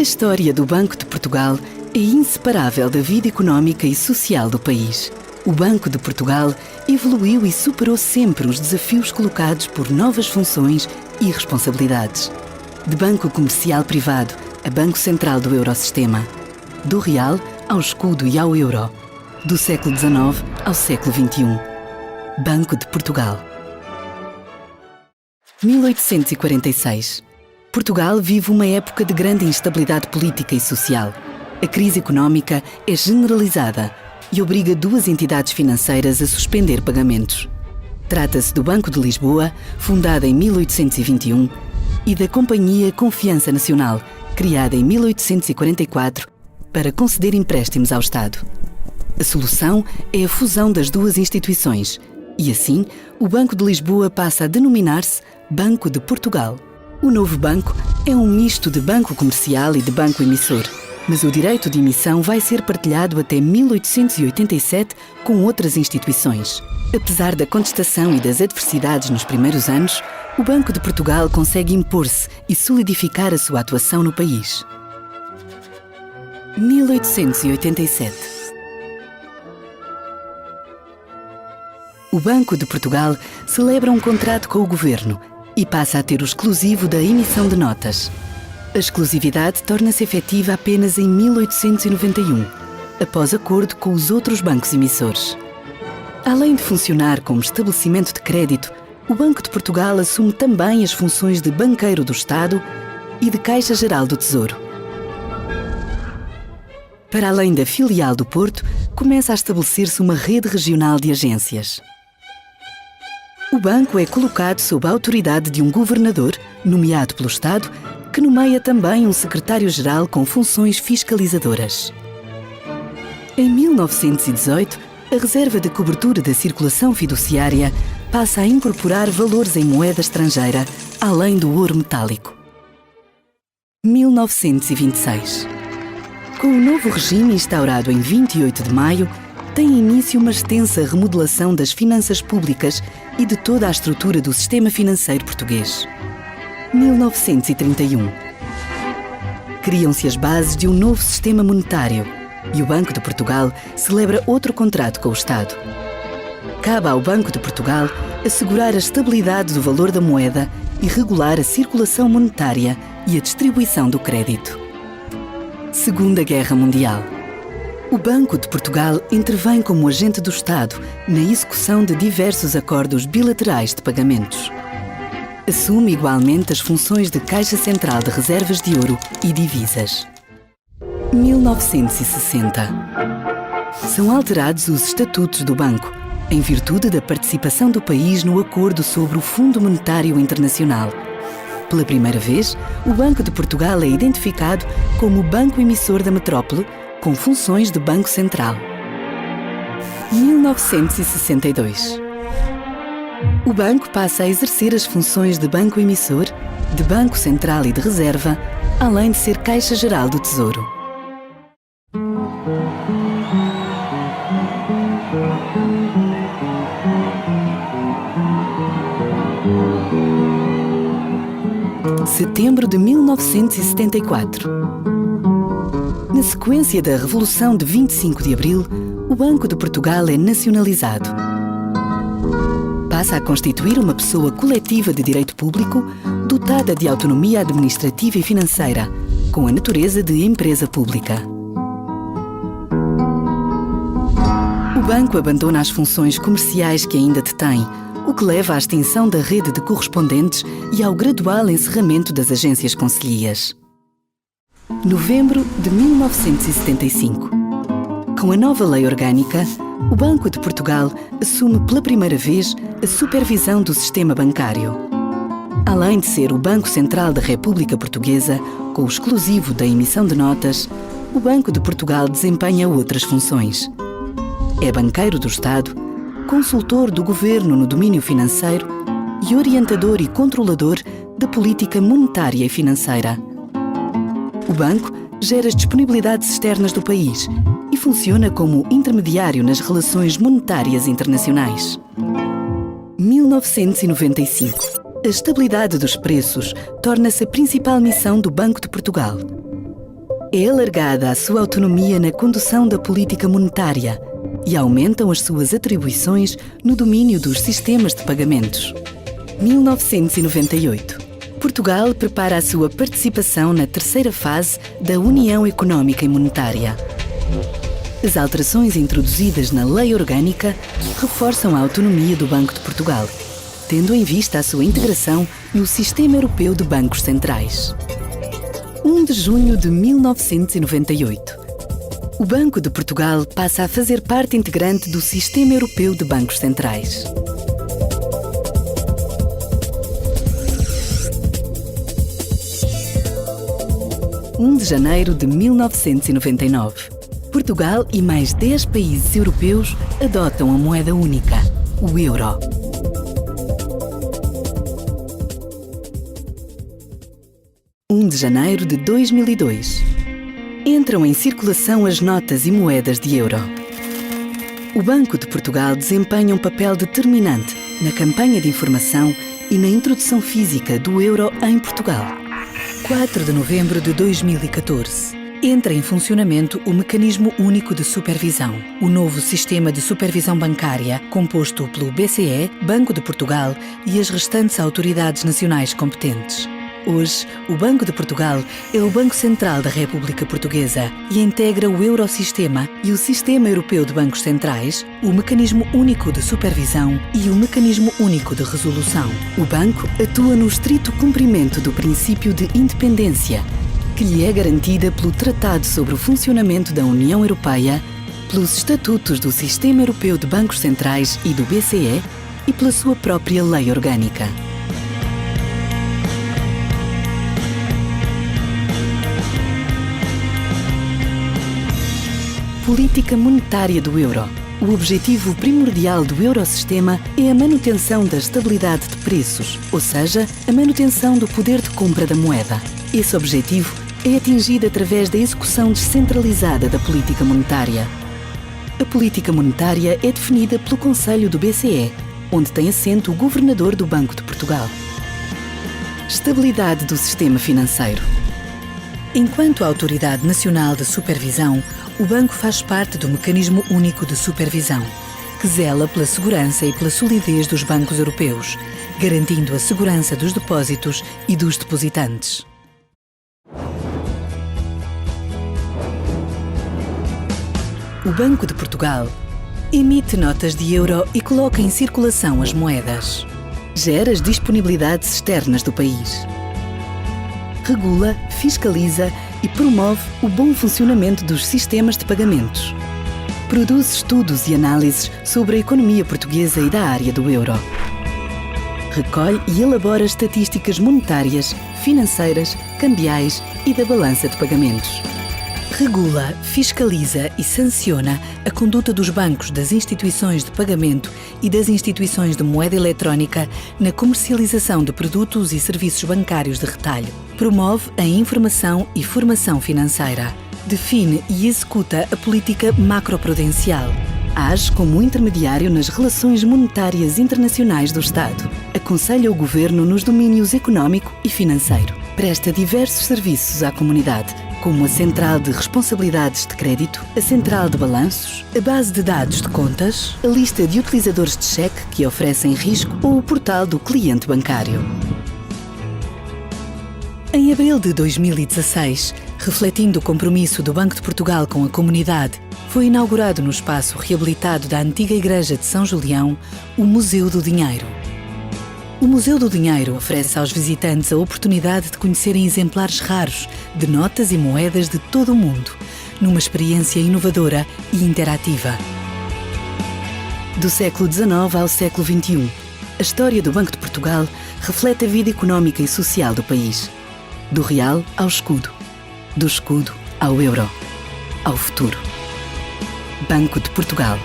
A história do Banco de Portugal é inseparável da vida económica e social do país. O Banco de Portugal evoluiu e superou sempre os desafios colocados por novas funções e responsabilidades. De banco comercial privado a banco central do Eurosistema. Do real ao escudo e ao euro. Do século XIX ao século XXI. Banco de Portugal. 1846. Portugal vive uma época de grande instabilidade política e social. A crise económica é generalizada e obriga duas entidades financeiras a suspender pagamentos. Trata-se do Banco de Lisboa, fundada em 1821, e da Companhia Confiança Nacional, criada em 1844, para conceder empréstimos ao Estado. A solução é a fusão das duas instituições e, assim, o Banco de Lisboa passa a denominar-se Banco de Portugal. O novo banco é um misto de banco comercial e de banco emissor, mas o direito de emissão vai ser partilhado até 1887 com outras instituições. Apesar da contestação e das adversidades nos primeiros anos, o Banco de Portugal consegue impor-se e solidificar a sua atuação no país. 1887. O Banco de Portugal celebra um contrato com o Governo e passa a ter o exclusivo da emissão de notas. A exclusividade torna-se efetiva apenas em 1891, após acordo com os outros bancos emissores. Além de funcionar como estabelecimento de crédito, o Banco de Portugal assume também as funções de banqueiro do Estado e de Caixa Geral do Tesouro. Para além da filial do Porto, começa a estabelecer-se uma rede regional de agências. O banco é colocado sob a autoridade de um governador, nomeado pelo Estado, que nomeia também um secretário-geral com funções fiscalizadoras. Em 1918, a reserva de cobertura da circulação fiduciária passa a incorporar valores em moeda estrangeira, além do ouro metálico. 1926. Com o novo regime instaurado em 28 de maio, tem início uma extensa remodelação das finanças públicas e de toda a estrutura do sistema financeiro português. 1931. Criam-se as bases de um novo sistema monetário e o Banco de Portugal celebra outro contrato com o Estado. Cabe ao Banco de Portugal assegurar a estabilidade do valor da moeda e regular a circulação monetária e a distribuição do crédito. Segunda Guerra Mundial. O Banco de Portugal intervém como agente do Estado na execução de diversos acordos bilaterais de pagamentos. Assume igualmente as funções de Caixa Central de Reservas de Ouro e Divisas. 1960. São alterados os estatutos do banco, em virtude da participação do país no acordo sobre o Fundo Monetário Internacional. Pela primeira vez, o Banco de Portugal é identificado como banco emissor da metrópole, com funções de Banco Central. 1962. O banco passa a exercer as funções de banco emissor, de Banco Central e de Reserva, além de ser Caixa Geral do Tesouro. Setembro de 1974. Na sequência da Revolução de 25 de Abril, o Banco de Portugal é nacionalizado. Passa a constituir uma pessoa coletiva de direito público, dotada de autonomia administrativa e financeira, com a natureza de empresa pública. O banco abandona as funções comerciais que ainda detém, o que leva à extinção da rede de correspondentes e ao gradual encerramento das agências concelhias. Novembro de 1975. Com a nova lei orgânica, o Banco de Portugal assume pela primeira vez a supervisão do sistema bancário. Além de ser o Banco Central da República Portuguesa, com o exclusivo da emissão de notas, o Banco de Portugal desempenha outras funções. É banqueiro do Estado, consultor do Governo no domínio financeiro e orientador e controlador da política monetária e financeira. O banco gera as disponibilidades externas do país e funciona como intermediário nas relações monetárias internacionais. 1995. A estabilidade dos preços torna-se a principal missão do Banco de Portugal. É alargada a sua autonomia na condução da política monetária e aumentam as suas atribuições no domínio dos sistemas de pagamentos. 1998. Portugal prepara a sua participação na terceira fase da União Económica e Monetária. As alterações introduzidas na Lei Orgânica reforçam a autonomia do Banco de Portugal, tendo em vista a sua integração no Sistema Europeu de Bancos Centrais. 1 de junho de 1998. O Banco de Portugal passa a fazer parte integrante do Sistema Europeu de Bancos Centrais. 1 de janeiro de 1999. Portugal e mais 10 países europeus adotam a moeda única, o euro. 1 de janeiro de 2002. Entram em circulação as notas e moedas de euro. O Banco de Portugal desempenha um papel determinante na campanha de informação e na introdução física do euro em Portugal. 4 de novembro de 2014. Entra em funcionamento o Mecanismo Único de Supervisão, o novo sistema de supervisão bancária composto pelo BCE, Banco de Portugal e as restantes autoridades nacionais competentes. Hoje, o Banco de Portugal é o Banco Central da República Portuguesa e integra o Eurosistema e o Sistema Europeu de Bancos Centrais, o Mecanismo Único de Supervisão e o Mecanismo Único de Resolução. O banco atua no estrito cumprimento do princípio de independência, que lhe é garantida pelo Tratado sobre o Funcionamento da União Europeia, pelos Estatutos do Sistema Europeu de Bancos Centrais e do BCE e pela sua própria Lei Orgânica. Política monetária do euro. O objetivo primordial do Eurosistema é a manutenção da estabilidade de preços, ou seja, a manutenção do poder de compra da moeda. Esse objetivo é atingido através da execução descentralizada da política monetária. A política monetária é definida pelo Conselho do BCE, onde tem assento o Governador do Banco de Portugal. Estabilidade do sistema financeiro. Enquanto Autoridade Nacional de Supervisão, o banco faz parte do Mecanismo Único de Supervisão, que zela pela segurança e pela solidez dos bancos europeus, garantindo a segurança dos depósitos e dos depositantes. O Banco de Portugal emite notas de euro e coloca em circulação as moedas. Gera as disponibilidades externas do país. Regula, fiscaliza e promove o bom funcionamento dos sistemas de pagamentos. Produz estudos e análises sobre a economia portuguesa e da área do euro. Recolhe e elabora estatísticas monetárias, financeiras, cambiais e da balança de pagamentos. Regula, fiscaliza e sanciona a conduta dos bancos, das instituições de pagamento e das instituições de moeda eletrónica na comercialização de produtos e serviços bancários de retalho. Promove a informação e formação financeira. Define e executa a política macroprudencial. Age como intermediário nas relações monetárias internacionais do Estado. Aconselha o Governo nos domínios económico e financeiro. Presta diversos serviços à comunidade, como a Central de Responsabilidades de Crédito, a Central de Balanços, a base de dados de contas, a lista de utilizadores de cheque que oferecem risco ou o portal do cliente bancário. Em abril de 2016, refletindo o compromisso do Banco de Portugal com a comunidade, foi inaugurado no espaço reabilitado da antiga Igreja de São Julião o Museu do Dinheiro. O Museu do Dinheiro oferece aos visitantes a oportunidade de conhecerem exemplares raros de notas e moedas de todo o mundo, numa experiência inovadora e interativa. Do século XIX ao século XXI, a história do Banco de Portugal reflete a vida económica e social do país. Do real ao escudo, do escudo ao euro, ao futuro. Banco de Portugal.